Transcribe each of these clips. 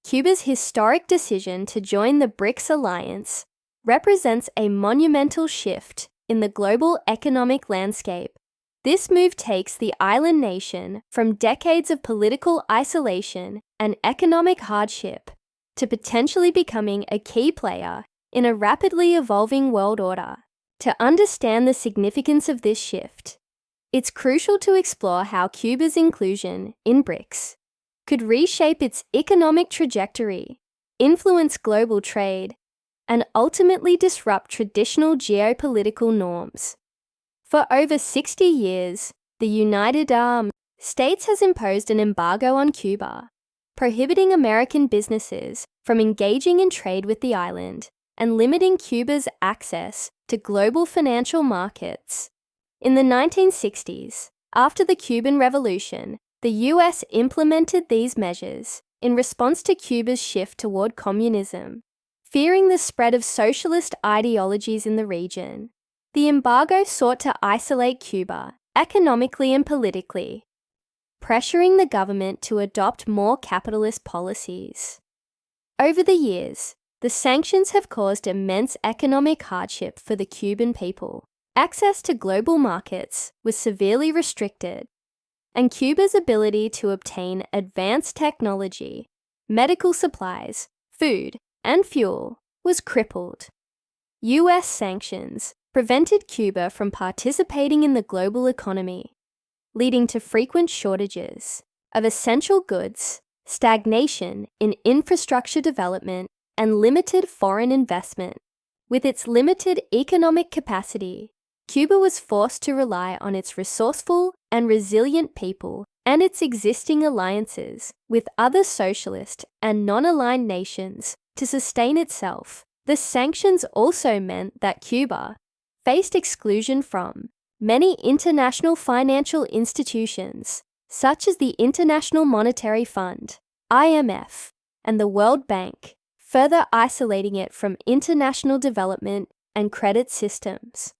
Cuba's historic decision to join the BRICS alliance represents a monumental shift in the global economic landscape. This move takes the island nation from decades of political isolation and economic hardship to potentially becoming a key player in a rapidly evolving world order. To understand the significance of this shift, it's crucial to explore how Cuba's inclusion in BRICS could reshape its economic trajectory, influence global trade, and ultimately disrupt traditional geopolitical norms. For over 60 years, the United States has imposed an embargo on Cuba, prohibiting American businesses from engaging in trade with the island and limiting Cuba's access to global financial markets. In the 1960s, after the Cuban Revolution, the US implemented these measures in response to Cuba's shift toward communism. Fearing the spread of socialist ideologies in the region, the embargo sought to isolate Cuba economically and politically, pressuring the government to adopt more capitalist policies. Over the years, the sanctions have caused immense economic hardship for the Cuban people. Access to global markets was severely restricted, and Cuba's ability to obtain advanced technology, medical supplies, food, and fuel was crippled. US sanctions prevented Cuba from participating in the global economy, leading to frequent shortages of essential goods, stagnation in infrastructure development, and limited foreign investment. With its limited economic capacity, Cuba was forced to rely on its resourceful and resilient people and its existing alliances with other socialist and non-aligned nations to sustain itself. The sanctions also meant that Cuba faced exclusion from many international financial institutions, such as the International Monetary Fund, IMF, and the World Bank, further isolating it from international development and credit systems.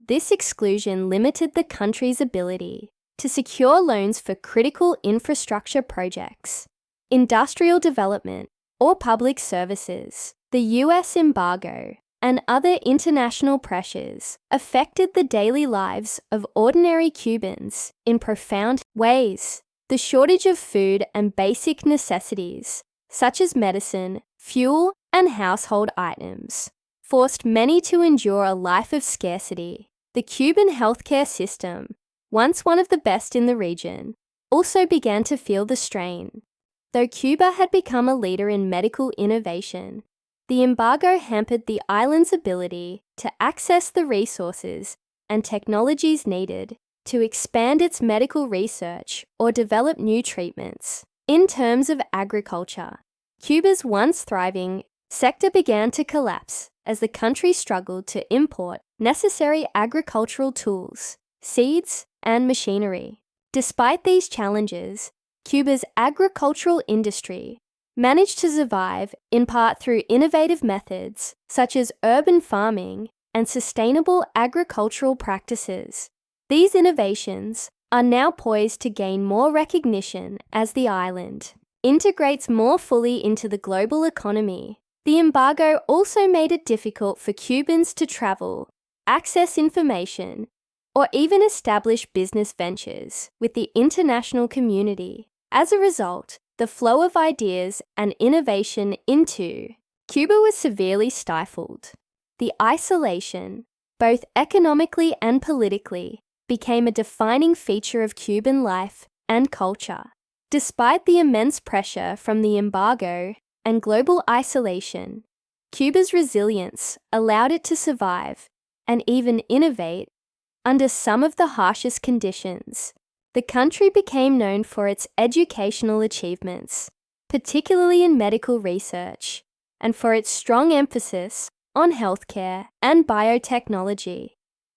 This exclusion limited the country's ability to secure loans for critical infrastructure projects, industrial development, or public services. The US embargo and other international pressures affected the daily lives of ordinary Cubans in profound ways. The shortage of food and basic necessities, such as medicine, fuel, and household items, forced many to endure a life of scarcity. The Cuban healthcare system, once one of the best in the region, also began to feel the strain. Though Cuba had become a leader in medical innovation, the embargo hampered the island's ability to access the resources and technologies needed to expand its medical research or develop new treatments. In terms of agriculture, Cuba's once thriving sector began to collapse as the country struggled to import necessary agricultural tools, seeds, and machinery. Despite these challenges, Cuba's agricultural industry managed to survive in part through innovative methods such as urban farming and sustainable agricultural practices. These innovations are now poised to gain more recognition as the island integrates more fully into the global economy. The embargo also made it difficult for Cubans to travel, access information, or even establish business ventures with the international community. As a result, the flow of ideas and innovation into Cuba was severely stifled. The isolation, both economically and politically, became a defining feature of Cuban life and culture. Despite the immense pressure from the embargo and global isolation, Cuba's resilience allowed it to survive and even innovate under some of the harshest conditions. The country became known for its educational achievements, particularly in medical research, and for its strong emphasis on healthcare and biotechnology.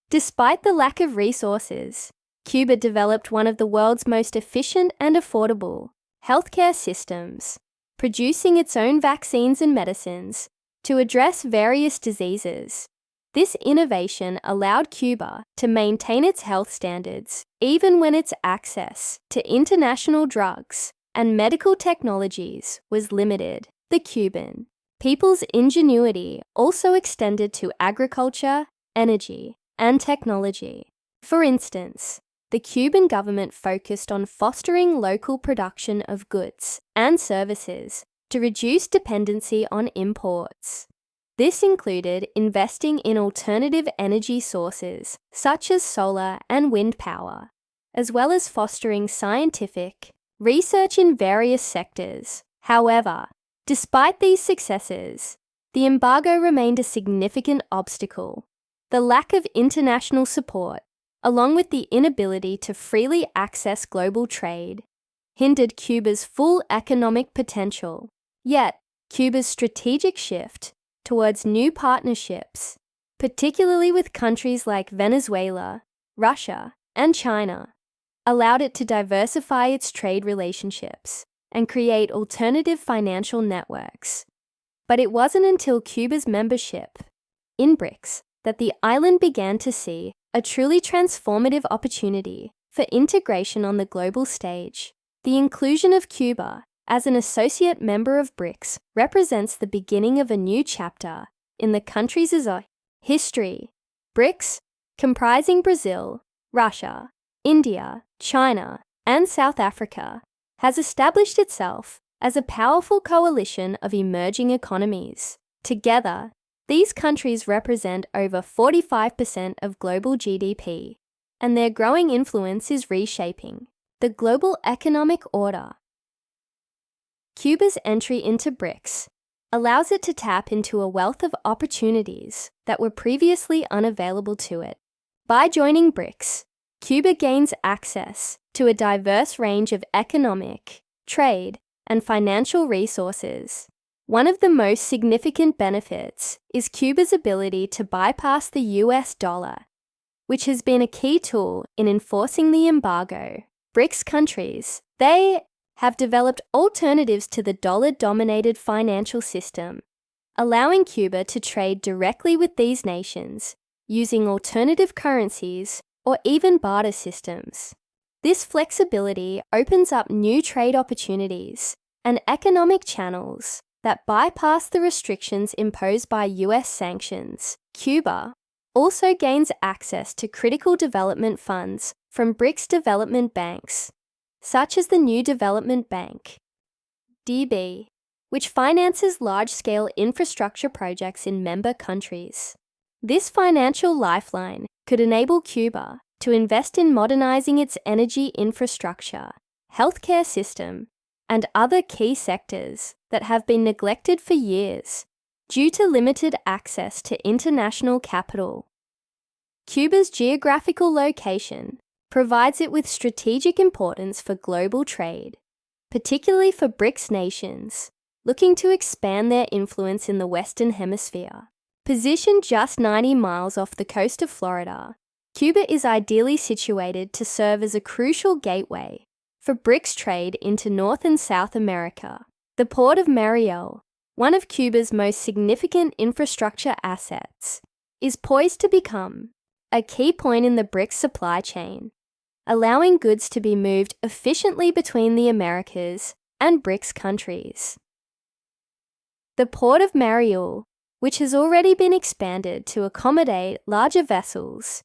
Despite the lack of resources, Cuba developed one of the world's most efficient and affordable healthcare systems, producing its own vaccines and medicines to address various diseases. This innovation allowed Cuba to maintain its health standards even when its access to international drugs and medical technologies was limited. The Cuban people's ingenuity also extended to agriculture, energy, and technology. For instance, the Cuban government focused on fostering local production of goods and services to reduce dependency on imports. This included investing in alternative energy sources such as solar and wind power, as well as fostering scientific research in various sectors. However, despite these successes, the embargo remained a significant obstacle. The lack of international support, along with the inability to freely access global trade, hindered Cuba's full economic potential. Yet, Cuba's strategic shift towards new partnerships, particularly with countries like Venezuela, Russia, and China, allowed it to diversify its trade relationships and create alternative financial networks. But it wasn't until Cuba's membership in BRICS that the island began to see a truly transformative opportunity for integration on the global stage. The inclusion of Cuba as an associate member of BRICS represents the beginning of a new chapter in the country's history. BRICS, comprising Brazil, Russia, India, China, and South Africa, has established itself as a powerful coalition of emerging economies. Together, these countries represent over 45% of global GDP, and their growing influence is reshaping the global economic order. Cuba's entry into BRICS allows it to tap into a wealth of opportunities that were previously unavailable to it. By joining BRICS, Cuba gains access to a diverse range of economic, trade, and financial resources. One of the most significant benefits is Cuba's ability to bypass the US dollar, which has been a key tool in enforcing the embargo. BRICS countries, they have developed alternatives to the dollar-dominated financial system, allowing Cuba to trade directly with these nations using alternative currencies or even barter systems. This flexibility opens up new trade opportunities and economic channels that bypass the restrictions imposed by US sanctions. Cuba also gains access to critical development funds from BRICS development banks, such as the New Development Bank, DB, which finances large-scale infrastructure projects in member countries. This financial lifeline could enable Cuba to invest in modernizing its energy infrastructure, healthcare system, and other key sectors that have been neglected for years due to limited access to international capital. Cuba's geographical location provides it with strategic importance for global trade, particularly for BRICS nations looking to expand their influence in the Western Hemisphere. Positioned just 90 miles off the coast of Florida, Cuba is ideally situated to serve as a crucial gateway for BRICS trade into North and South America. The port of Mariel, one of Cuba's most significant infrastructure assets, is poised to become a key point in the BRICS supply chain, allowing goods to be moved efficiently between the Americas and BRICS countries. The port of Mariel, which has already been expanded to accommodate larger vessels,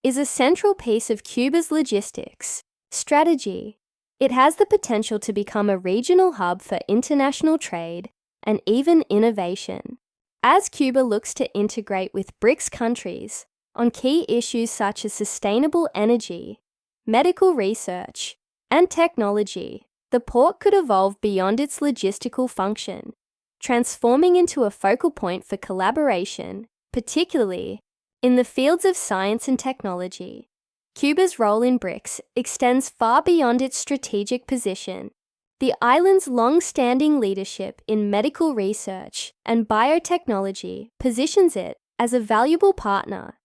is a central piece of Cuba's logistics strategy. It has the potential to become a regional hub for international trade and even innovation. As Cuba looks to integrate with BRICS countries on key issues such as sustainable energy, medical research, and technology, the port could evolve beyond its logistical function, transforming into a focal point for collaboration, particularly in the fields of science and technology. Cuba's role in BRICS extends far beyond its strategic position. The island's long-standing leadership in medical research and biotechnology positions it as a valuable partner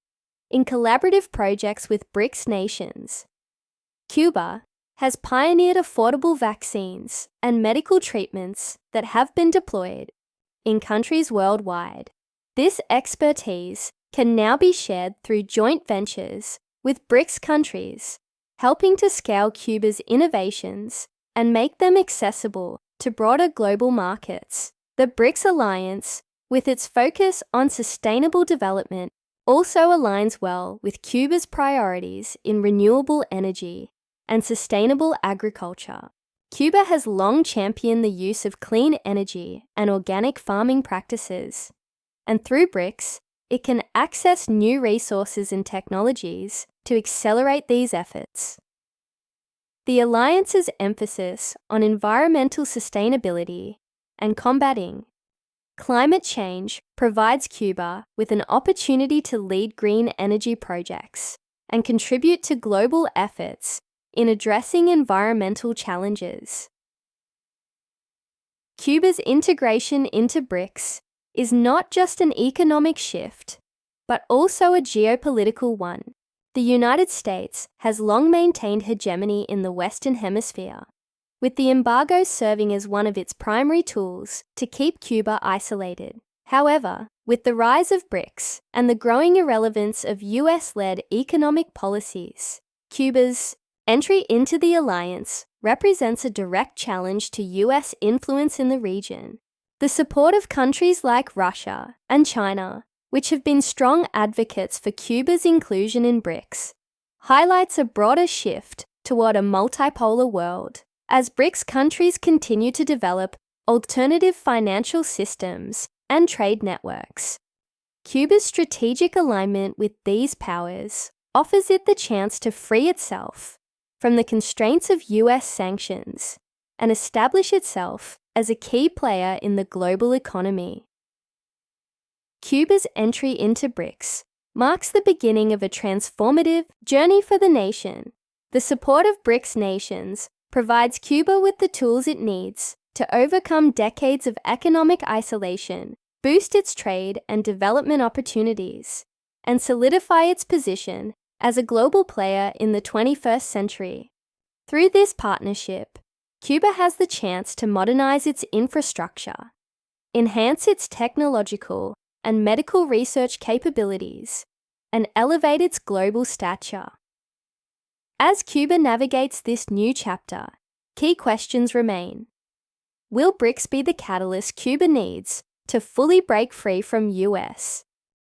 in collaborative projects with BRICS nations. Cuba has pioneered affordable vaccines and medical treatments that have been deployed in countries worldwide. This expertise can now be shared through joint ventures with BRICS countries, helping to scale Cuba's innovations and make them accessible to broader global markets. The BRICS alliance, with its focus on sustainable development, also aligns well with Cuba's priorities in renewable energy and sustainable agriculture. Cuba has long championed the use of clean energy and organic farming practices, and through BRICS, it can access new resources and technologies to accelerate these efforts. The alliance's emphasis on environmental sustainability and combating climate change provides Cuba with an opportunity to lead green energy projects and contribute to global efforts in addressing environmental challenges. Cuba's integration into BRICS is not just an economic shift, but also a geopolitical one. The United States has long maintained hegemony in the Western Hemisphere, with the embargo serving as one of its primary tools to keep Cuba isolated. However, with the rise of BRICS and the growing irrelevance of US-led economic policies, Cuba's entry into the alliance represents a direct challenge to US influence in the region. The support of countries like Russia and China, which have been strong advocates for Cuba's inclusion in BRICS, highlights a broader shift toward a multipolar world. As BRICS countries continue to develop alternative financial systems and trade networks, Cuba's strategic alignment with these powers offers it the chance to free itself from the constraints of US sanctions and establish itself as a key player in the global economy. Cuba's entry into BRICS marks the beginning of a transformative journey for the nation. The support of BRICS nations provides Cuba with the tools it needs to overcome decades of economic isolation, boost its trade and development opportunities, and solidify its position as a global player in the 21st century. Through this partnership, Cuba has the chance to modernize its infrastructure, enhance its technological and medical research capabilities, and elevate its global stature. As Cuba navigates this new chapter, key questions remain. Will BRICS be the catalyst Cuba needs to fully break free from US